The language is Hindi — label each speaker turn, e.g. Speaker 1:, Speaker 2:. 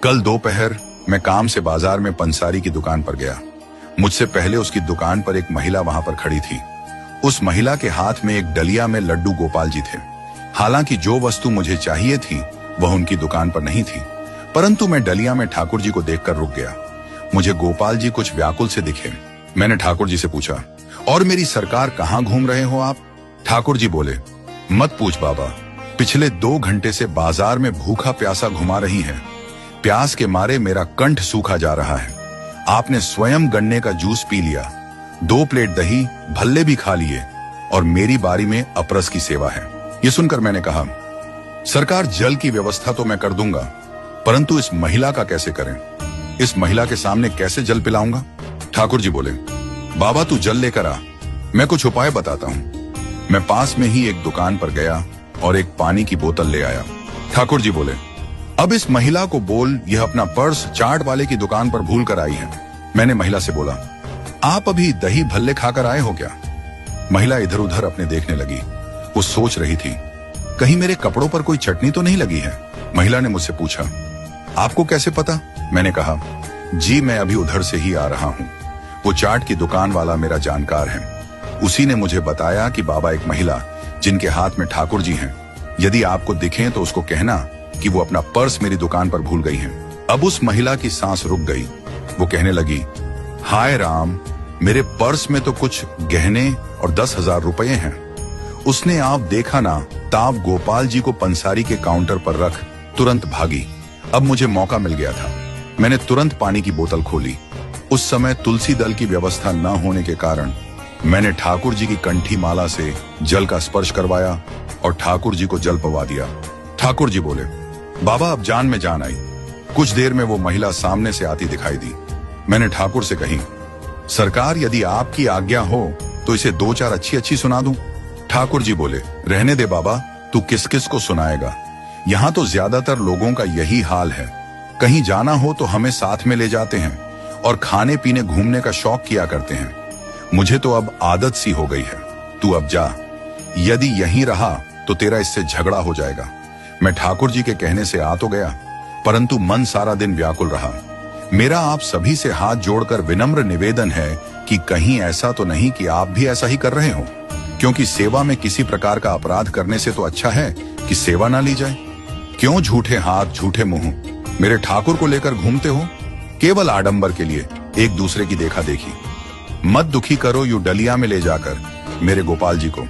Speaker 1: कल दोपहर मैं काम से बाजार में पंसारी की दुकान पर गया। मुझसे पहले उसकी दुकान पर एक महिला वहां पर खड़ी थी। उस महिला के हाथ में एक डलिया में लड्डू गोपाल जी थे। हालांकि जो वस्तु मुझे चाहिए थी वह उनकी दुकान पर नहीं थी, परंतु मैं डलिया में ठाकुर जी को देखकर रुक गया। मुझे गोपाल जी कुछ व्याकुल से दिखे। मैंने ठाकुर जी से पूछा, और मेरी सरकार कहाँ घूम रहे हो आप? ठाकुर जी बोले, मत पूछ बाबा, पिछले 2 घंटे से बाजार में भूखा प्यासा घुमा रही है। प्यास के मारे मेरा कंठ सूखा जा रहा है। आपने स्वयं गन्ने का जूस पी लिया, 2 प्लेट दही भल्ले भी खा लिए, और मेरी बारी में अपरस की सेवा है। ये सुनकर मैंने कहा, सरकार जल की व्यवस्था तो मैं कर दूंगा, परंतु इस महिला का कैसे करें? इस महिला के सामने कैसे जल पिलाऊंगा? ठाकुर जी बोले, बाबा तू जल लेकर आ, मैं कुछ उपाय बताता हूं। मैं पास में ही एक दुकान पर गया और एक पानी की बोतल ले आया। ठाकुर जी बोले, अब इस महिला को बोल यह अपना पर्स चाट वाले की दुकान पर भूल कर आई है। मैंने महिला से बोला, आप अभी दही भल्ले खाकर आए हो क्या? महिला इधर उधर अपने देखने लगी। वो सोच रही थी, कहीं मेरे कपड़ों पर कोई चटनी तो नहीं लगी है। महिला ने मुझसे पूछा, आपको कैसे पता? मैंने कहा, जी मैं अभी उधर से ही आ रहा हूं। वो चाट की दुकान वाला मेरा जानकार है। उसी ने मुझे बताया कि बाबा एक महिला जिनके हाथ में ठाकुर जी हैं, यदि आपको दिखें तो उसको कहना कि वो अपना पर्स मेरी दुकान पर भूल गई हैं। अब उस महिला की सांस रुक गई। वो कहने लगी, हाय राम, मेरे पर्स में तो कुछ गहने और 10,000 रुपए हैं। उसने आप देखा ना ताप गोपाल जी को पंसारी के काउंटर पर रख तुरंत भागी। अब मुझे मौका मिल गया था। मैंने तुरंत पानी की बोतल खोली। उस समय तुलसी दल की व्यवस्था न होने के कारण मैंने ठाकुर जी की कंठी माला से जल का स्पर्श करवाया और ठाकुर जी को जल पवा दिया। ठाकुर जी बोले, बाबा अब जान में जान आई। कुछ देर में वो महिला सामने से आती दिखाई दी। मैंने ठाकुर से कही, सरकार यदि आपकी आज्ञा हो तो इसे 2-4 अच्छी सुना दूं। ठाकुर जी बोले, रहने दे बाबा, तू किस किस को सुनाएगा? यहाँ तो ज्यादातर लोगों का यही हाल है। कहीं जाना हो तो हमें साथ में ले जाते हैं और खाने पीने घूमने का शौक किया करते हैं। मुझे तो अब आदत सी हो गई है। तू अब जा, यदि यहीं रहा तो तेरा इससे झगड़ा हो जाएगा। मैं ठाकुर जी के कहने से आ तो गया, परंतु मन सारा दिन व्याकुल रहा। मेरा आप सभी से हाथ जोड़कर विनम्र निवेदन है कि कहीं ऐसा तो नहीं कि आप भी ऐसा ही कर रहे हो, क्योंकि सेवा में किसी प्रकार का अपराध करने से तो अच्छा है कि सेवा ना ली जाए। क्यों झूठे हाथ झूठे मुंह मेरे ठाकुर को लेकर घूमते हो, केवल आडंबर के लिए, एक दूसरे की देखा देखी। मत दुखी करो यूं डलिया में ले जाकर मेरे गोपाल जी को।